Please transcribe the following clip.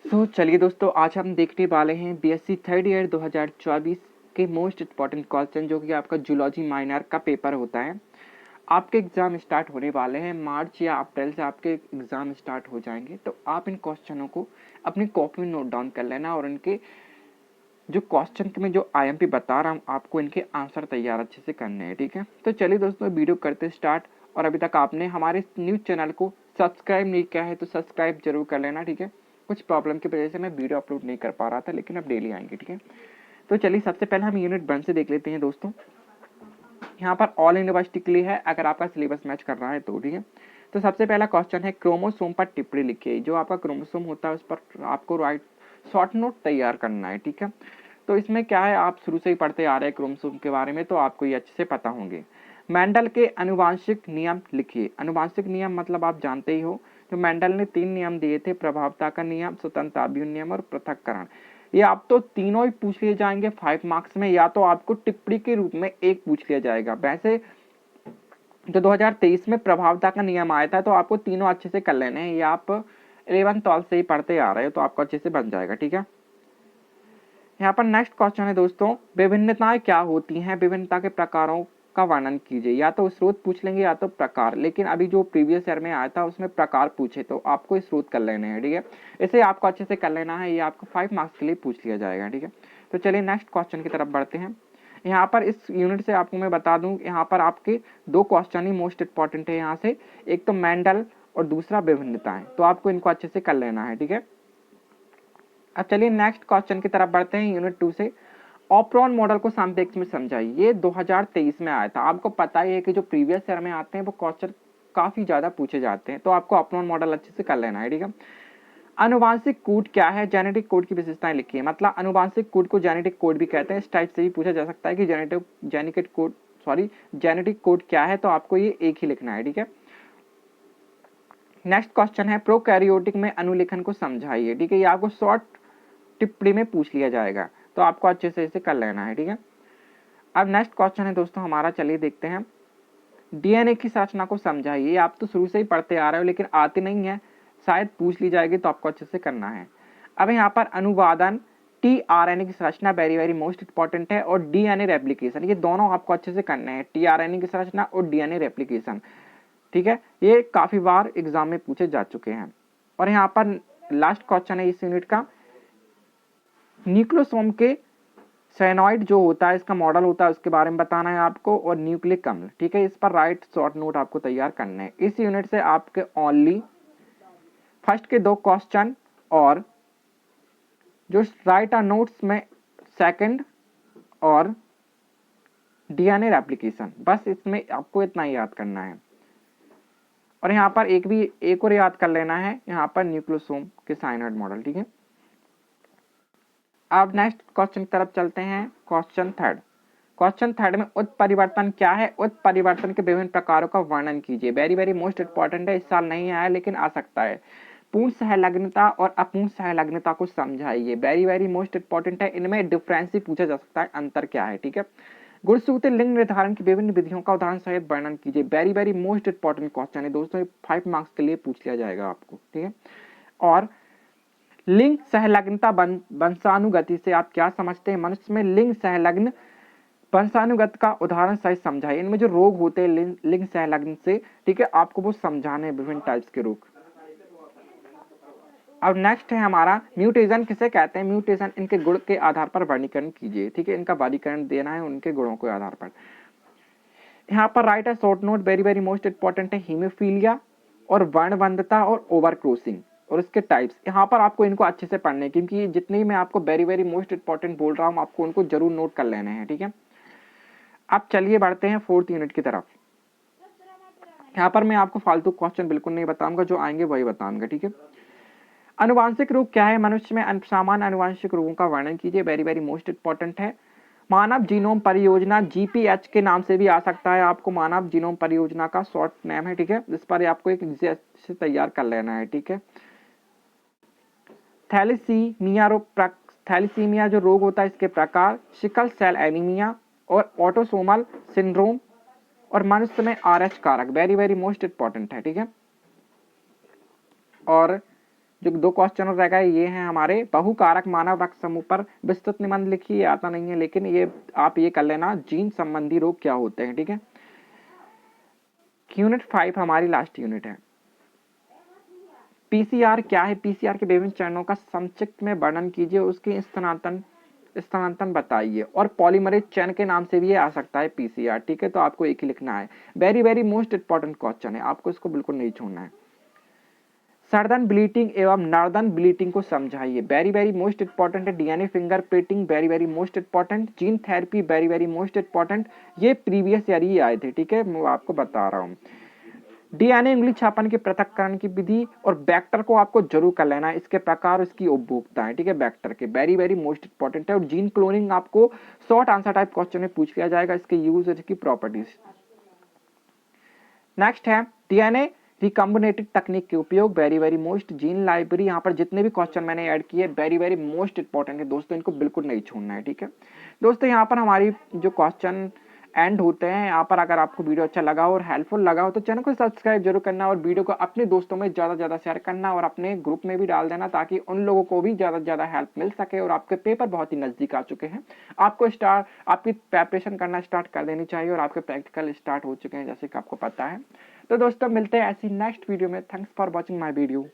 चलिए दोस्तों, आज हम देखने वाले हैं बीएससी थर्ड ईयर 2024 के मोस्ट इम्पॉर्टेंट क्वेश्चन, जो कि आपका जूलॉजी माइनर का पेपर होता है। आपके एग्जाम स्टार्ट होने वाले हैं मार्च या अप्रैल से आपके एग्जाम स्टार्ट हो जाएंगे। तो आप इन क्वेश्चनों को अपनी कॉपी में नोट डाउन कर लेना और इनके जो क्वेश्चन में जो आईएमपी बता रहा हूँ आपको इनके आंसर तैयार अच्छे से करने हैं, ठीक है। तो चलिए दोस्तों, वीडियो करते स्टार्ट। और अभी तक आपने हमारे न्यूज़ चैनल को सब्सक्राइब नहीं किया है तो सब्सक्राइब जरूर कर लेना, ठीक है। कुछ प्रॉब्लम की वजह से मैं वीडियो अपलोड नहीं कर पा रहा था, लेकिन अब डेली आएंगे, ठीक है। तो चलिए सबसे पहले हम यूनिट 1 से देख लेते हैं दोस्तों। यहाँ पर ऑल यूनिवर्सिटी के लिए है, अगर आपका सिलेबस मैच कर रहा है तो, ठीक है। तो सबसे पहला क्वेश्चन है, क्रोमोसोम पर टिप्पणी लिखिए। जो आपका क्रोमोसोम होता है उस पर आपको राइट शॉर्ट नोट तैयार करना है, ठीक है। तो इसमें क्या है, आप शुरू से ही पढ़ते आ रहे हैं क्रोमोसोम के बारे में, तो आपको ये अच्छे से पता होंगे। मेंडल के अनुवांशिक नियम लिखिए। अनुवांशिक नियम मतलब आप जानते ही हो, जो मेंडल ने 3 नियम दिए थे, प्रभावता का नियम, स्वतंत्रता अभिन्न नियम और पृथक्करण। ये आप तो तीनों ही पूछ लिए जाएंगे 5 मार्क्स में, या तो आपको टिप्पणी के रूप में एक पूछ लिया जाएगा। वैसे जो 2023 में प्रभावता का नियम आया था, तो आपको तीनों अच्छे से कर लेने हैं। ये आप 11 12 से ही पढ़ते आ रहे हो, तो आपको अच्छे से बन जाएगा, ठीक है। यहाँ पर नेक्स्ट क्वेश्चन है दोस्तों, विभिन्नताएं क्या होती हैं, विभिन्नता के प्रकारों का वर्णन कीजिए। या तो स्रोत पूछ लेंगे या तो प्रकार, लेकिन अभी जो प्रीवियस ईयर में आया था उसमें प्रकार पूछे, तो आपको स्रोत कर लेने हैं, ठीक है। इसे आपको अच्छे से कर लेना है, ये आपको 5 मार्क्स के लिए पूछ लिया जाएगा, ठीक है। तो चलिए नेक्स्ट क्वेश्चन की तरफ बढ़ते हैं। यहाँ पर इस यूनिट से आपको मैं बता दूं, यहाँ पर आपके 2 क्वेश्चन ही मोस्ट इंपॉर्टेंट है यहाँ से, एक तो मेंडल और दूसरा विभिन्नताएं, तो आपको इनको अच्छे से कर लेना है, ठीक है। अब चलिए नेक्स्ट क्वेश्चन की तरफ बढ़ते हैं यूनिट 2 से। ऑपरॉन मॉडल को संक्षेप में समझाइए। ये 2023 में आया था। आपको पता ही है कि जो प्रीवियस ईयर में आते हैं वो क्वेश्चन काफी ज्यादा पूछे जाते हैं, तो आपको ऑपरॉन मॉडल अच्छे से कर लेना है, ठीक है। आनुवांशिक कोड क्या है, जेनेटिक कोड की विशेषताएं लिखिए। मतलब आनुवांशिक कोड को जेनेटिक कोड भी कहते हैं। इस टाइप से भी पूछा जा सकता है कि जेनेटिक कोड क्या है, तो आपको ये एक ही लिखना है, ठीक है। नेक्स्ट क्वेश्चन है, प्रोकैरियोटिक में अनुलेखन को समझाइए, ठीक है। ये आपको शॉर्ट टिप्पणी में पूछ लिया जाएगा, तो आपको अच्छे से इसे कर लेना है, ठीक है। अब नेक्स्ट क्वेश्चन है दोस्तों हमारा, चलिए देखते हैं। डीएनए की संरचना को समझाइए। आप तो शुरू से ही पढ़ते आ रहे हो, लेकिन आती नहीं है, शायद पूछ ली जाएगी, तो आपको अच्छे से करना है। अब यहाँ पर अनुवादन, टीआरएनए की संरचना वेरी वेरी मोस्ट इंपॉर्टेंट है, और डीएनए रेप्लिकेशन, ये दोनों आपको अच्छे से करने हैं। टीआरएनए की संरचना और डीएनए रेप्लिकेशन, ठीक है। ये काफी बार एग्जाम में पूछे जा चुके हैं। और यहाँ पर लास्ट क्वेश्चन है इस यूनिट का, न्यूक्लियोसोम के साइनॉइड जो होता है, इसका मॉडल होता है, उसके बारे में बताना है आपको, और न्यूक्लिक अम्ल, ठीक है। इस पर राइट शॉर्ट नोट आपको तैयार करने हैं। इस यूनिट से आपके ओनली फर्स्ट के 2 क्वेश्चन और जो राइट आर नोट्स में सेकंड और डीएनए रेप्लिकेशन, बस इसमें आपको इतना ही याद करना है। और यहाँ पर एक और याद कर लेना है, यहाँ पर न्यूक्लियोसोम के साइनॉइड मॉडल, ठीक है। अब नेक्स्ट क्वेश्चन की तरफ चलते हैं। क्वेश्चन थर्ड में उत्परिवर्तन क्या है, उत्परिवर्तन के विभिन्न प्रकारों का वर्णन कीजिए। वेरी वेरी मोस्ट इंपॉर्टेंट है, इस साल नहीं आया लेकिन आ सकता है। पूर्ण सहलग्नता और अपूर्ण सहलग्नता को समझाइए। वेरी वेरी मोस्ट इंपॉर्टेंट है, इनमें डिफरेंस ही पूछा जा सकता है, अंतर क्या है, ठीक है। गुणसूत्र लिंग निर्धारण की विभिन्न विधियों का उदाहरण सहित वर्णन कीजिए। Very very most important question है दोस्तों, 5 मार्क्स के लिए पूछ लिया जाएगा आपको, ठीक है। और लिंग सहलग्नता वंशानुगति से आप क्या समझते हैं, मनुष्य में लिंग सहलग्न वंशानुगत का उदाहरण सहित समझाइए। इनमें जो रोग होते हैं लिंग सहलग्न से, ठीक है, आपको वो समझाने विभिन्न टाइप्स के रोग। अब नेक्स्ट है हमारा, म्यूटेशन किसे कहते हैं, म्यूटेशन इनके गुण के आधार पर वर्गीकरण कीजिए, ठीक है। इनका वर्गीकरण देना है उनके गुणों के आधार पर। यहाँ पर राइट है short note, very very most important है, हीमोफीलिया और वर्णबंधता और ओवर क्रॉसिंग और इसके टाइप्स। यहाँ पर आपको इनको अच्छे से पढ़ने हैं, क्योंकि जितनी मैं आपको वेरी वेरी मोस्ट इंपॉर्टेंट बोल रहा हूँ, आपको उनको जरूर नोट कर लेने हैं, ठीक है। अब चलिए बढ़ते हैं 4th यूनिट की तरफ। यहाँ पर मैं आपको फालतू क्वेश्चन बिल्कुल नहीं बताऊंगा, जो आएंगे वही बताऊंगा, ठीक है। अनुवांशिक रोग क्या है, मनुष्य में सामान्य अनुवांशिक रोगों का वर्णन कीजिए। वेरी वेरी मोस्ट इंपॉर्टेंट है। मानव जीनोम परियोजना, जीपीएच के नाम से भी आ सकता है, आपको मानव जीनोम परियोजना का शॉर्ट नेम है, ठीक है। इस पर आपको एक से तैयार कर लेना है, ठीक है। थैलीसीमिया जो रोग होता है, इसके प्रकार, सिकल सेल एनीमिया और ऑटोसोमल सिंड्रोम, और मनुष्य में आरएच कारक, वेरी वेरी मोस्ट इंपॉर्टेंट है, ठीक है। और जो 2 क्वेश्चन रह गए ये हैं हमारे बहुकारक मानव रक्त समूह पर विस्तृत निबंध लिखिए, आता नहीं है लेकिन ये आप ये कर लेना, जीन संबंधी रोग क्या होते हैं, ठीक है। यूनिट 5 हमारी लास्ट यूनिट है। पीसीआर क्या है, पीसीआर के विभिन्न चरणों का संक्षिप्त में वर्णन कीजिए, उसके स्थानांतरण बताइए, और पॉलीमरेज चेन के नाम से भी ये आ सकता है पीसीआर, ठीक है। तो आपको एक ही लिखना है। Very very most important question है, आपको इसको बिल्कुल नहीं छोड़ना है। सर्दर्न ब्लीटिंग एवं नॉर्दर्न ब्लीटिंग को समझाइए, वेरी वेरी मोस्ट इंपॉर्टेंट है। DNA finger printing very very most important. Gene therapy very very most important, ये प्रीवियस ईयर ही आए थे, ठीक है, मैं आपको बता रहा हूँ। डीएनए उंगली छापन के पृथक्करण की विधि और वेक्टर को आपको जरूर कर लेना है, इसके प्रकार इसकी उपभोक्ता है, ठीक है, वेक्टर के वेरी वेरी मोस्ट इंपॉर्टेंट है। और जीन क्लोनिंग आपको शॉर्ट आंसर टाइप क्वेश्चन में पूछ लिया जाएगा, इसके यूज और इसकी प्रॉपर्टीज। नेक्स्ट है डीएनए रिकॉम्बिनेटेड तकनीक के उपयोग, very very most. Gene library, यहाँ पर जितने भी क्वेश्चन मैंने ऐड किए वेरी वेरी मोस्ट इंपॉर्टेंट है दोस्तों, इनको बिल्कुल नहीं छोड़ना है, ठीक है दोस्तों। यहाँ पर हमारी जो क्वेश्चन एंड होते हैं, यहाँ पर अगर आपको वीडियो अच्छा लगा हो और हेल्पफुल लगा हो तो चैनल को सब्सक्राइब जरूर करना और वीडियो को अपने दोस्तों में ज़्यादा से ज़्यादा शेयर करना और अपने ग्रुप में भी डाल देना, ताकि उन लोगों को भी ज़्यादा से ज़्यादा हेल्प मिल सके। और आपके पेपर बहुत ही नज़दीक आ चुके हैं, आपको आपकी प्रेपरेशन करना स्टार्ट कर देनी चाहिए और आपके प्रैक्टिकल स्टार्ट हो चुके हैं जैसे कि आपको पता है। तो दोस्तों मिलते हैं ऐसी नेक्स्ट वीडियो में। Thanks for watching my video.